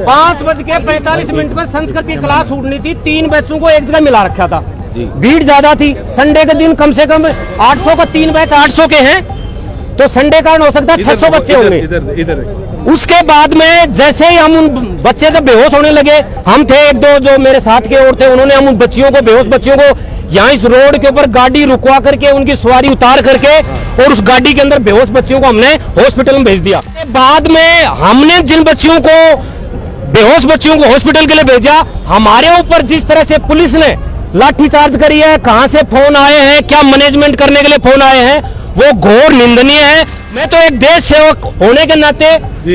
5:45 पर संस्कृत की क्लास छूटनी थी, 3 बच्चों को एक जगह मिला रखा था। भीड़ ज्यादा थी, संडे के दिन कम से कम 800 का 3 बैच 800 के हैं, तो संडे कारण हो सकता है 600 बच्चे होंगे। उसके बाद में जैसे ही हम उन बच्चे जब बेहोश होने लगे, हम थे एक दो जो मेरे साथ के और थे, उन्होंने हम उन बच्चियों को, बेहोश बच्चियों को यहाँ इस रोड के ऊपर गाड़ी रुकवा करके उनकी सवारी उतार करके और उस गाड़ी के अंदर बेहोश बच्चियों को हमने हॉस्पिटल में भेज दिया। बाद में हमने जिन बच्चियों को, बेहोश बच्चियों को हॉस्पिटल के लिए भेजा, हमारे ऊपर जिस तरह से पुलिस ने लाठीचार्ज करी है, कहां से फोन आए हैं, क्या मैनेजमेंट करने के लिए फोन आए हैं, वो घोर निंदनीय है। मैं तो एक देश सेवक होने के नाते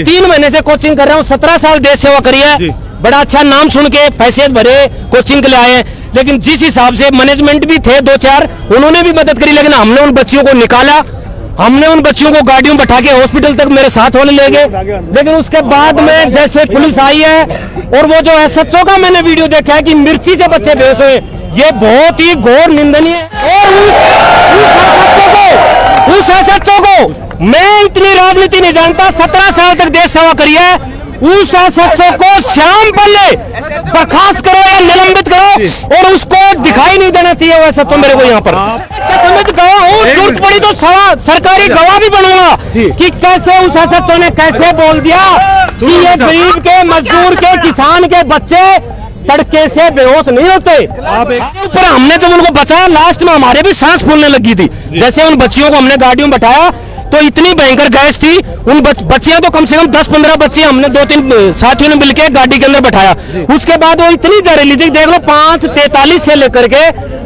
3 महीने से कोचिंग कर रहा हूँ, 17 साल देश सेवा करी है, बड़ा अच्छा नाम सुन के पैसे भरे कोचिंग के लिए आए हैं, लेकिन जिस हिसाब से मैनेजमेंट भी थे 2-4, उन्होंने भी मदद करी, लेकिन हमने उन बच्चियों को निकाला, हमने उन बच्चियों को गाड़ियों में बैठा के हॉस्पिटल तक मेरे साथ होने ले गए। लेकिन उसके बाद में जैसे पुलिस आई है और वो जो SHO का मैंने वीडियो देखा है कि मिर्ची से बच्चे बेहोश हुए, ये बहुत ही घोर निंदनीय है। और उस SHO को मैं इतनी राजनीति नहीं जानता, 17 साल तक देश सेवा करी है, उस SHO को शाम पहले बर्खास्त करो या निलंबित करो और उसको दिखाई नहीं देना चाहिए वो SHO मेरे को यहाँ पर। समझ गया हूँ, जरूरत पड़ी तो सरकारी गवाह भी बनूंगा कि कैसे उस SHO ने कैसे बोल दिया कि ये गरीब के, मजदूर के, किसान के बच्चे तड़के से बेहोश नहीं होते। ऊपर हमने जब उनको बचाया, लास्ट में हमारे भी सांस फूलने लगी थी। जैसे उन बच्चियों को हमने गाड़ियों में बैठाया तो इतनी भयंकर गैस थी, उन बच्चियां तो कम से कम 10-15 बच्चियां हमने 2-3 साथियों ने मिलकर गाड़ी के अंदर बैठाया। उसके बाद वो इतनी जहरीली थी, देख लो 5:43 से लेकर के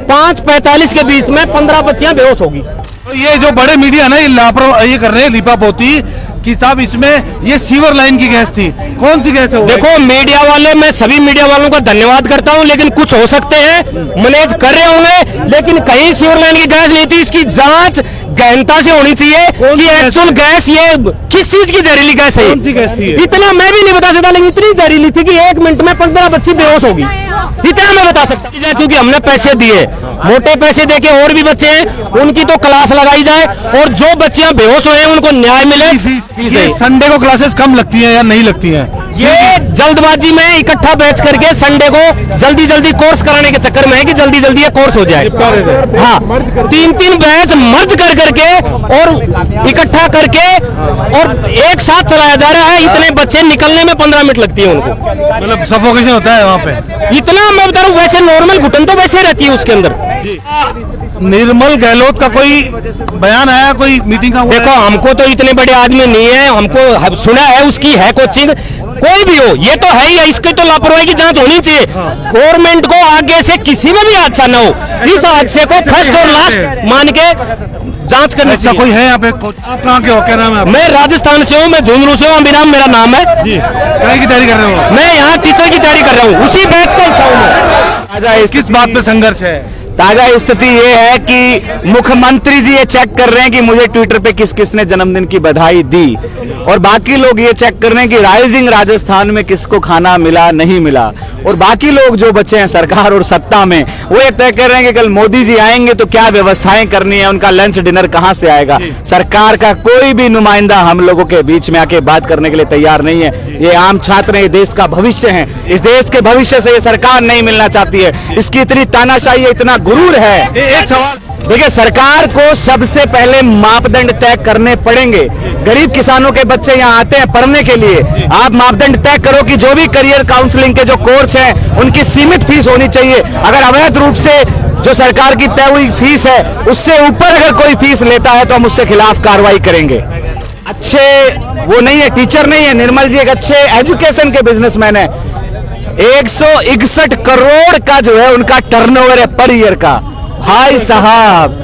5:45 के बीच में 15 बच्चियां बेहोश होगी। तो ये जो बड़े मीडिया ना ये कर रहे हैं लीपापोती कि साहब इसमें ये सीवर लाइन की गैस थी, कौन सी गैस है? देखो मीडिया वाले, मैं सभी मीडिया वालों का धन्यवाद करता हूं, लेकिन कुछ हो सकते हैं मैनेज कर रहे होंगे, लेकिन कहीं सीवर लाइन की गैस नहीं थी। इसकी जांच गहनता से होनी चाहिए कि एक्चुअल गैस ये किस चीज की जहरीली गैस है। कौन सी गैस थी? इतना मैं भी नहीं बता सकता, लेकिन इतनी जहरीली थी कि 1 मिनट में 15 बच्ची बेहोश होगी, इतना मैं बता सकता हूं। क्योंकि हमने पैसे दिए, मोटे पैसे देके, और भी बच्चे हैं उनकी तो क्लास लगाई जाए और जो बच्चियां बेहोश हुए हैं उनको न्याय मिले। संडे को क्लासेस कम लगती हैं या नहीं लगती हैं? ये जल्दबाजी में इकट्ठा बैच करके संडे को जल्दी कोर्स कराने के चक्कर में है कि जल्दी ये कोर्स हो जाए। हाँ, 3 बैच मर्ज कर करके और इकट्ठा करके और एक साथ चलाया जा रहा है। इतने बच्चे निकलने में 15 मिनट लगती है उनको, मतलब सफोकेशन होता है वहाँ पे। इतना मैं बता रहा हूँ, वैसे नॉर्मल घुटन तो वैसे रहती है उसके अंदर। निर्मल गहलोत का कोई बयान आया, कोई मीटिंग का? देखो हमको तो इतने बड़े आदमी नहीं है, हमको सुना है उसकी है कोचिंग, कोई भी हो ये तो है ही है, इसकी तो लापरवाही की जांच होनी चाहिए। गवर्नमेंट को आगे से किसी में भी हादसा न हो, इस हादसे को फर्स्ट और लास्ट मान के जांच करनी चाहिए। कोई है यहाँ पे? आप कहाँ के हो, क्या नाम है? मैं राजस्थान से हूँ, मैं झुंझुनू से हूँ, अभिराम मेरा नाम है जी। क्या की तैयारी कर रहे हो? मैं यहाँ टीचर की तैयारी कर रहा हूँ, उसी बैच का हिस्सा हूँ। किस बात पे संघर्ष है? ताजा स्थिति ये है कि मुख्यमंत्री जी ये चेक कर रहे हैं कि मुझे ट्विटर पे किस किसने जन्मदिन की बधाई दी, और बाकी लोग ये चेक कर रहे हैं कि राइजिंग राजस्थान में किसको खाना मिला नहीं मिला, और बाकी लोग जो बचे हैं सरकार और सत्ता में वो ये तय कर रहे हैं कि कल मोदी जी आएंगे तो क्या व्यवस्थाएं करनी है, उनका लंच डिनर कहां से आएगा। सरकार का कोई भी नुमाइंदा हम लोगों के बीच में आके बात करने के लिए तैयार नहीं है। ये आम छात्र हैं, ये देश का भविष्य है, इस देश के भविष्य से ये सरकार नहीं मिलना चाहती है। इसकी इतनी तानाशाही, इतना गुरूर है। एक सवाल देखिए, सरकार को सबसे पहले मापदंड तय करने पड़ेंगे। गरीब किसानों के बच्चे यहाँ आते हैं पढ़ने के लिए, आप मापदंड तय करो कि जो भी करियर काउंसलिंग के जो कोर्स हैं उनकी सीमित फीस होनी चाहिए। अगर अवैध रूप से जो सरकार की तय हुई फीस है उससे ऊपर अगर कोई फीस लेता है तो हम उसके खिलाफ कार्रवाई करेंगे। अच्छे वो नहीं है, टीचर नहीं है, निर्मल जी एक अच्छे एजुकेशन के बिजनेसमैन है। 161 करोड़ का जो है उनका टर्नओवर है पर ईयर का। भाई साहब,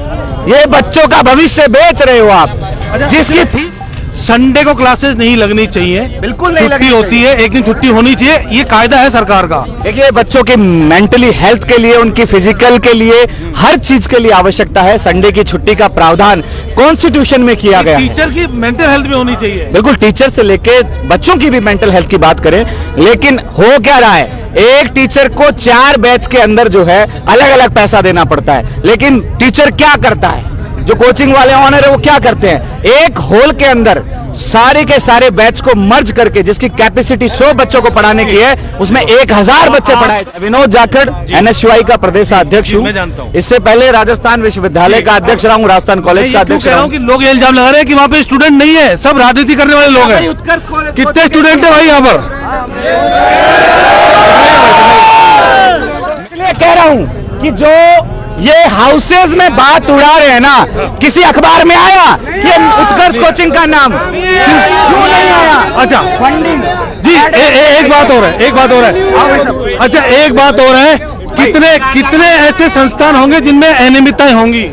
ये बच्चों का भविष्य बेच रहे हो आप। जिसकी फीस संडे को क्लासेस नहीं लगनी चाहिए, बिल्कुल नहीं छुट्टी होती है, एक दिन छुट्टी होनी चाहिए, ये कायदा है सरकार का। देखिए, बच्चों की मेंटली हेल्थ के लिए, उनकी फिजिकल के लिए, हर चीज के लिए आवश्यकता है संडे की छुट्टी का प्रावधान कॉन्स्टिट्यूशन में किया गया है। टीचर की मेंटल हेल्थ भी होनी चाहिए। बिल्कुल, टीचर से लेके बच्चों की भी मेंटल हेल्थ की बात करें, लेकिन हो क्या रहा है, एक टीचर को 4 बैच के अंदर जो है अलग अलग पैसा देना पड़ता है, लेकिन टीचर क्या करता है, जो कोचिंग वाले ऑनर है वो क्या करते हैं, एक हॉल के अंदर सारे के सारे बैच को मर्ज करके, जिसकी कैपेसिटी 100 बच्चों को पढ़ाने की है, उसमें 1000 बच्चे पढ़ाए। विनोद जाखड़ NSUI का प्रदेश अध्यक्ष हूँ, इससे पहले राजस्थान विश्वविद्यालय का अध्यक्ष रहा हूँ, राजस्थान कॉलेज का अध्यक्ष रहा हूँ। कि लोग ये इल्जाम लगा रहे हैं कि वहाँ पे स्टूडेंट नहीं है, सब राजनीति करने वाले लोग हैं। कितने स्टूडेंट है भाई यहाँ पर? इसलिए कह रहा हूँ कि जो ये हाउसेज में बात उड़ा रहे हैं ना, किसी अखबार में आया कि उत्कर्ष कोचिंग का नाम क्यों नहीं आया? अच्छा फंडिंग जी, एक बात और है, एक बात और है। अच्छा एक बात और है, कितने ऐसे संस्थान होंगे जिनमें अनियमितताएं होंगी?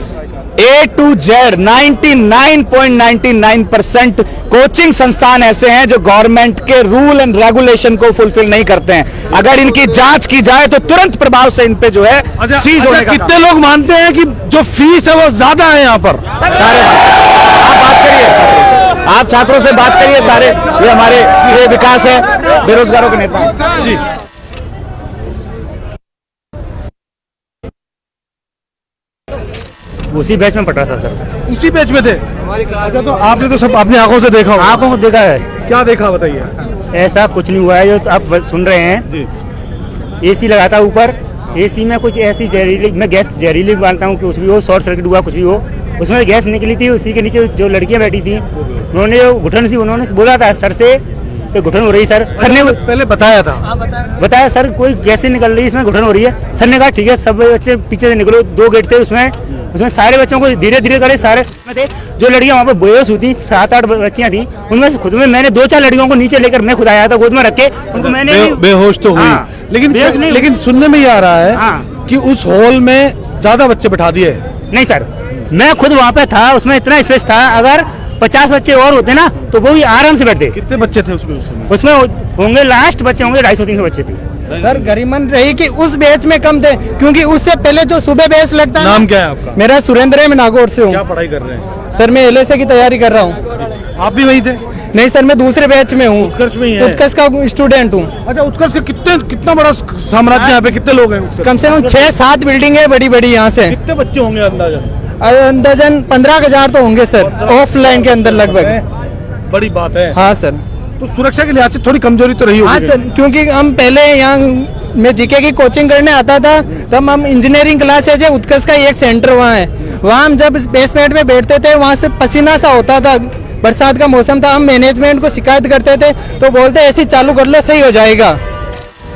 A to Z 99.99% कोचिंग संस्थान ऐसे हैं जो गवर्नमेंट के रूल एंड रेगुलेशन को फुलफिल नहीं करते हैं। अगर इनकी जांच की जाए तो तुरंत प्रभाव से इन पे जो है सीज होने का। कितने लोग मानते हैं कि जो फीस है वो ज्यादा है यहाँ पर? सारे आप बात करिए छात्रों से, आप छात्रों से बात करिए सारे। ये हमारे ये विकास है, बेरोजगारों के नेता हैं। जी उसी बैच में पढ़ रहा था सर। उसी बैच में थे? अच्छा, तो आपने तो सब अपनी आंखों से देखा होगा। आंखों को देखा है। क्या देखा बताइए? ऐसा कुछ नहीं हुआ है जो आप सुन रहे हैं। जी एसी लगा था ऊपर, एसी में कुछ ऐसी जहरीली, मैं गैस जहरीली मानता हूँ कि कुछ भी हो, शॉर्ट सर्किट हुआ कुछ भी हो, उसमें गैस निकली थी। उसी के नीचे जो लड़कियां बैठी थी उन्होंने जो घुटन सी उन्होंने बोला था सर से, तो घुटन हो रही सर ने पहले बताया था। बताया सर कोई गैस निकल रही है, इसमें घुटन हो रही है। सर ने कहा ठीक है, सब बच्चे पीछे से निकलो। 2 गेट थे उसमें सारे बच्चों को धीरे धीरे करे, सारे थे। जो लड़कियां वहाँ पे बेहोश हुई थी, 7-8 बच्चियां थी, उनमें से खुद में मैंने 2-4 लड़कियों को नीचे लेकर मैं खुद आया था, गोद में रख के उनको मैंने बेहोश तो हुई। हाँ, लेकिन सुनने में ये आ रहा है हाँ, कि उस हॉल में ज्यादा बच्चे बैठा दिए। नहीं सर, मैं खुद वहाँ पे था, उसमें इतना स्पेस था। अगर 50 बच्चे और होते ना तो वो भी आराम से बैठते। कितने बच्चे थे उसमें? उसमें होंगे लास्ट बच्चे होंगे 250-300 बच्चे थे। सर गरिमन रही कि उस बैच में कम थे, क्योंकि उससे पहले जो सुबह बैच लगता है। नाम क्या है आपका? मेरा सुरेंद्र है, मैं नागौर से हूँ। क्या पढ़ाई कर रहे हैं? सर मैं LSA की तैयारी कर रहा हूँ। आप भी वही थे? नहीं सर, मैं दूसरे बैच में हूँ। उत्कर्ष में ही है? उत्कर्ष का स्टूडेंट हूँ। अच्छा, उत्कर्ष का कितना बड़ा साम्राज्य यहाँ पे, कितने लोग हैं? कम से कम 6-7 बिल्डिंग है बड़ी बड़ी। यहाँ से कितने बच्चे होंगे अंदाजन 15,000 तो होंगे सर, ऑफलाइन के अंदर लगभग। बड़ी बात है। हाँ सर। तो सुरक्षा के लिहाज से थोड़ी कमजोरी तो रही होगी। हाँ सर, क्योंकि हम पहले यहाँ मैं जीके की कोचिंग करने आता था, तब हम इंजीनियरिंग क्लास है, जो उत्कर्ष का एक सेंटर वहाँ है, वहाँ हम जब बेसमेंट में बैठते थे, वहाँ से पसीना सा होता था। बरसात का मौसम था, हम मैनेजमेंट को शिकायत करते थे तो बोलते ऐसे चालू कर लो, सही हो जाएगा।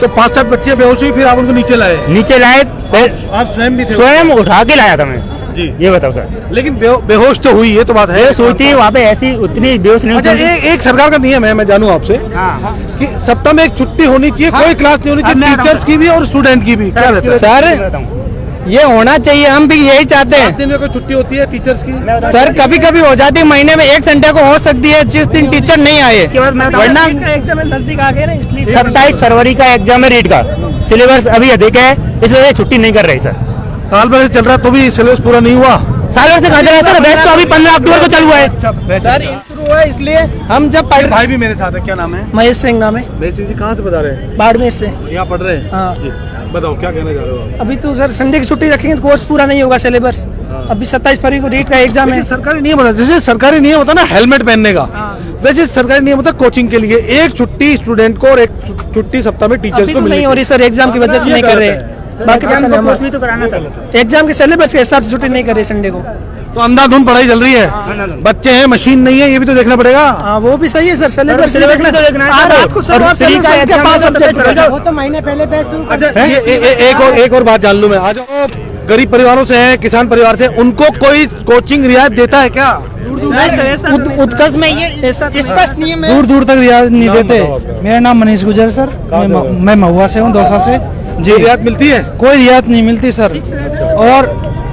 तो 5-7 बच्चे बेहोश हुई, फिर आप उनको नीचे लाए? नीचे लाए, आप स्वयं भी थे? स्वयं उठा के लाया था मैं जी। ये बताओ सर। लेकिन बेहोश तो हुई, ये तो बात है। बेहोश हुई थी वहाँ पे, ऐसी उतनी बेहोश नहीं अच्छा, हुई। एक सरकार का नियम है, मैं जानूं आपसे हाँ। कि सप्ताह में एक छुट्टी होनी चाहिए, कोई क्लास नहीं होनी चाहिए, टीचर्स की भी और स्टूडेंट की भी। क्या रहता है? सर ये होना चाहिए, हम भी यही चाहते हैं। दिन में कोई छुट्टी होती है टीचर्स की? सर कभी कभी हो जाती है, महीने में 1 संडे को हो सकती है, जिस दिन टीचर नहीं आए। वरना एग्जाम नजदीक आ गए ना, इसलिए 27 फरवरी का एग्जाम है रीट का। सिलेबस अभी अधिक है, इस वजह से छुट्टी नहीं कर रही सर। साल भर से चल रहा तो भी सिलेबस पूरा नहीं हुआ। साल भर से कहा जा रहा है सर, बैच तो अभी 15 अक्टूबर को चालू हुआ है। सर शुरू हुआ, इसलिए हम जब पढ़। भाई भी मेरे साथ है, क्या नाम है? महेश सिंह नाम है, बेसिक जी कहाँ से बता रहे हैं? बाड़मेर से। यहाँ पढ़ रहे हैं? हाँ। जी। बताओ क्या कहना चाह रहे हो आप? अभी तो सर संडे की छुट्टी रखेंगे तो कोर्स पूरा नहीं होगा, सिलेबस। अभी 27 फरवरी को रीट का एग्जाम है। सरकारी नियम होता है, जैसे सरकारी नियम होता है ना हेलमेट पहनने का, वैसे सरकारी नियम होता है कोचिंग के लिए, एक छुट्टी स्टूडेंट को और एक छुट्टी सप्ताह में टीचर्स को नहीं हो रही सर, एग्जाम की वजह से नहीं कर रहे। बाकी कोर्स तो कराना सर, एग्जाम के सिलेबस के हिसाब से छुट्टी नहीं कर रहे संडे को। तो अंधाधुंध पढ़ाई चल रही है, बच्चे हैं, मशीन नहीं है, ये भी तो देखना पड़ेगा। हाँ वो भी सही है सर, सिलेबस तो देखना है। आपको सर और फ्री का एग्जाम है, सब्जेक्ट वो तो महीने पहले बैच शुरू कर। अच्छा, ये एक और बात जान लूं मैं। आज गरीब परिवारों से हैं, किसान परिवार से, उनको कोई कोचिंग रियायत देता है क्या? उत्कर्ष में ये स्पष्ट नियम है। दूर दूर तक रियायत नहीं देते। मेरा नाम मनीष गुजर सर, मैं महुआ से हूँ, दौसा से। जी, रियायत मिलती है? कोई रियायत नहीं मिलती सर, और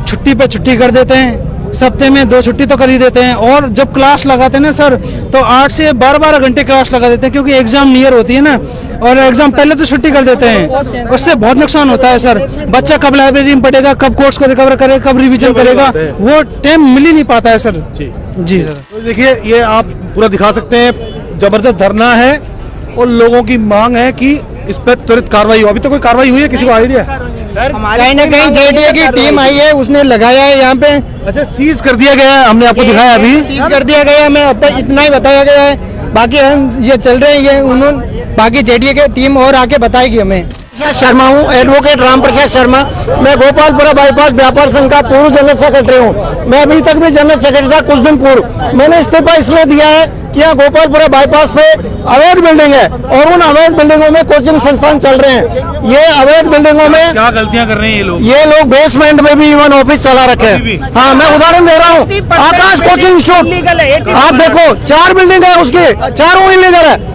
छुट्टी पे छुट्टी कर देते हैं। सप्ते में 2 छुट्टी तो कर ही देते हैं, और जब क्लास लगाते हैं ना सर, तो 8 से 12 घंटे क्लास लगा देते हैं, क्योंकि एग्जाम नियर होती है ना, और एग्जाम पहले तो छुट्टी कर देते हैं। उससे बहुत नुकसान होता है सर। बच्चा कब लाइब्रेरी में पढ़ेगा, कब कोर्स को रिकवर करेगा, कब रिवीजन करेगा, वो टाइम मिल ही नहीं पाता है सर। जी सर। तो देखिए, ये आप पूरा दिखा सकते हैं, जबरदस्त धरना है और लोगों की मांग है कि इस पर त्वरित कार्रवाई हो। अभी तो कोई कार्रवाई हुई है? किसी को आइडिया? कहीं ना कहीं जेडीए की टीम आई है, उसने लगाया है यहाँ पे, अच्छा सीज कर दिया गया है, हमने आपको दिखाया अभी। सीज कर दिया गया है, मैं अब तक इतना ही बताया गया है, बाकी हम ये चल रहे हैं, ये उन्होंने बाकी जेडीए की टीम और आके बताएगी हमें। शर्मा हूँ, एडवोकेट राम प्रसाद शर्मा। मैं गोपालपुरा बाईपास व्यापार संघ का पूर्व जनरल सेक्रेटरी हूँ। मैं अभी तक भी जनरल सेक्रेटरी था कुछ दिन पूर्व। मैंने इस्तीफा इसलिए दिया है कि यहाँ गोपालपुरा बाईपास पे अवैध बिल्डिंग है और उन अवैध बिल्डिंगों में कोचिंग संस्थान चल रहे हैं। ये अवैध बिल्डिंगों में क्या गलतियां कर रहे हैं ये लोग बेसमेंट में भी इवन ऑफिस चला रखे हैं। हाँ, मैं उदाहरण दे रहा हूँ, आकाश कोचिंग इंस्टीट्यूट आप देखो, 4 बिल्डिंग है उसकी, चारों इलीगल है।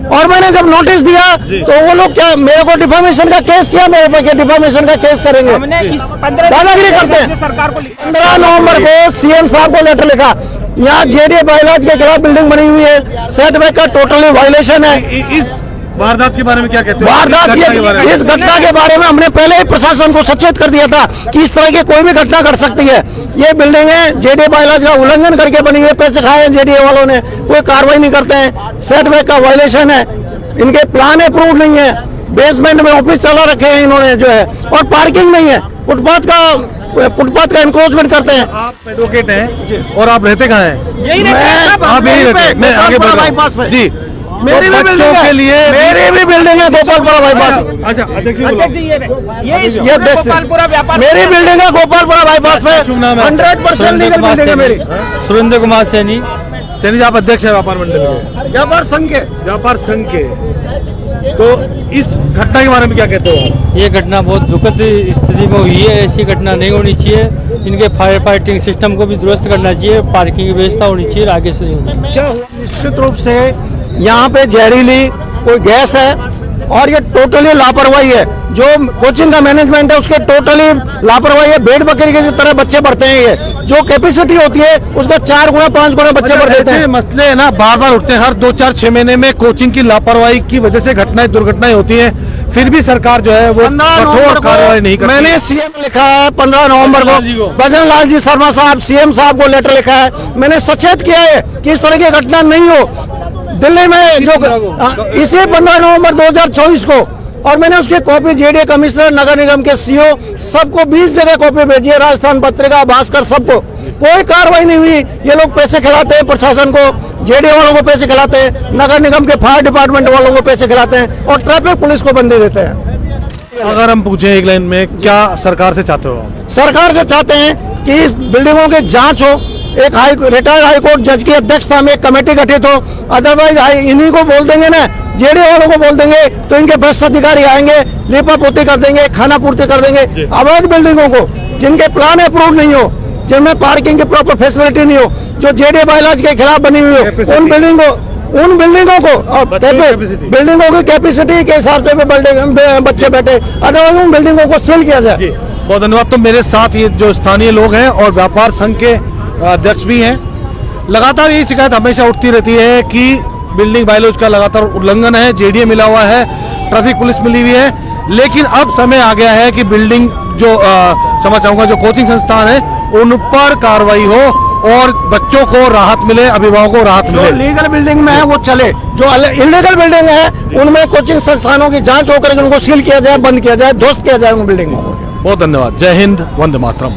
और मैंने जब नोटिस दिया तो वो लोग क्या मेरे को डिफामेशन का केस किया, मेरे पे डिफामेशन का केस करेंगे, दादागिरी करते हैं। 15 नवंबर को सीएम साहब को लेटर लिखा, यहाँ जेडीए बायलॉज के खिलाफ बिल्डिंग बनी हुई है, सेटबैक का टोटली वायलेशन है। इस वारदात के बारे में क्या कहते हैं? वारदात इस घटना के बारे में हमने पहले ही प्रशासन को सचेत कर दिया था कि इस तरह की कोई भी घटना घट सकती है। ये बिल्डिंगें जेडीए बायलॉज का उल्लंघन करके बनी हुई है, पैसे खाए हैं जेडीए वालों ने, कोई कार्रवाई नहीं करते हैं, सेटबैक का वायलेशन है, इनके प्लान अप्रूव नहीं है, बेसमेंट में ऑफिस चला रखे हैं इन्होंने जो है, और पार्किंग नहीं है, फुटपाथ का एनक्रोचमेंट करते हैं। आप एडवोकेट हैं और आप रहते कहाँ हैं? आप यही रहते, मैं आगे बढ़ रहा हूँ जी। मेरी भी बच्चों के लिए मेरी भी बिल्डिंग है गोपालपुरा बाईपास। अच्छा अध्यक्ष जी ये गोपालपुरा व्यापार मेरी बिल्डिंग है गोपालपुरा बाईपास पे, 100% लीगल बिल्डिंग है मेरी। सुरेंद्र कुमार सैनी जी आप अध्यक्ष है व्यापार मंडल के, व्यापार संघ के। व्यापार संघ के। तो इस घटना के बारे में क्या कहते हो आप? ये घटना बहुत दुखद स्थिति में हुई है, ऐसी घटना नहीं होनी चाहिए। इनके फायर फाइटिंग सिस्टम को भी दुरुस्त करना चाहिए, पार्किंग की व्यवस्था होनी चाहिए, आगे से क्या हुआ? निश्चित रूप से यहाँ पे जहरीली कोई गैस है और ये टोटली लापरवाही है। जो कोचिंग का मैनेजमेंट है उसके टोटली लापरवाही है। भेड़ बकरी की तरह बच्चे पढ़ते हैं, ये जो कैपेसिटी होती है उसका 4 गुना 5 गुना बच्चे पढ़ देते हैं। मसले है ना बार बार उठते हैं, हर 2, 4, 6 महीने में कोचिंग की लापरवाही की वजह से घटनाएं दुर्घटनाएं होती हैं, फिर भी सरकार जो है वो कठोर कार्रवाई नहीं करती। मैंने सीएम लिखा है 15 नवंबर को, भजन लाल जी शर्मा साहब सीएम साहब को लेटर लिखा है, मैंने सचेत किया है कि इस तरह की घटना नहीं हो दिल्ली में। जो इसी 15 नवंबर 2024 को, और मैंने उसकी कॉपी जेडीए कमिश्नर, नगर निगम के सीओ सबको 20 जगह कॉपी भेजी है, राजस्थान पत्रिका, भास्कर, सबको। कोई कार्रवाई नहीं हुई। ये लोग पैसे खिलाते हैं प्रशासन को, जेडीए वालों को पैसे खिलाते हैं, नगर निगम के फायर डिपार्टमेंट वालों को पैसे खिलाते हैं और ट्रैफिक पुलिस को बंदे देते हैं। अगर हम पूछे एक लाइन में, क्या सरकार से चाहते हो? सरकार से चाहते हैं कि इस बिल्डिंगों की जांच हो, एक रिटायर्ड हाईकोर्ट जज की अध्यक्षता में एक कमेटी गठित हो। अदरवाइज इन्हीं को बोल देंगे ना, जेडीए वालों को बोल देंगे तो इनके भ्रष्ट अधिकारी आएंगे, लीपा पोती कर देंगे, खाना पूर्ति कर देंगे। अवैध बिल्डिंगों को जिनके प्लान अप्रूव नहीं हो, जिनमें पार्किंग की प्रॉपर फैसिलिटी नहीं हो, जो जेडीए बायलॉज के खिलाफ बनी हुई हो, उन बिल्डिंगों को और बिल्डिंगों की कैपेसिटी के हिसाब से बच्चे बैठे, अदरवाइज उन बिल्डिंगों को सील किया जाए। बहुत धन्यवाद। तो मेरे साथ ये जो स्थानीय लोग हैं और व्यापार संघ के अध्यक्ष भी हैं, लगातार ये शिकायत हमेशा उठती रहती है कि बिल्डिंग बायलॉज का लगातार उल्लंघन है, जेडीए मिला हुआ है, ट्रैफिक पुलिस मिली हुई है, लेकिन अब समय आ गया है कि बिल्डिंग जो समझ चाहूंगा जो कोचिंग संस्थान है उन पर कार्रवाई हो और बच्चों को राहत मिले, अभिभावकों को राहत मिले। जो लीगल बिल्डिंग में है वो चले, जो इलीगल बिल्डिंग है उनमें कोचिंग संस्थानों की जांच होकर उनको सील किया जाए, बंद किया जाए, ध्वस्त किया जाए उन बिल्डिंगों को। बहुत धन्यवाद। जय हिंद, वंदे मातरम।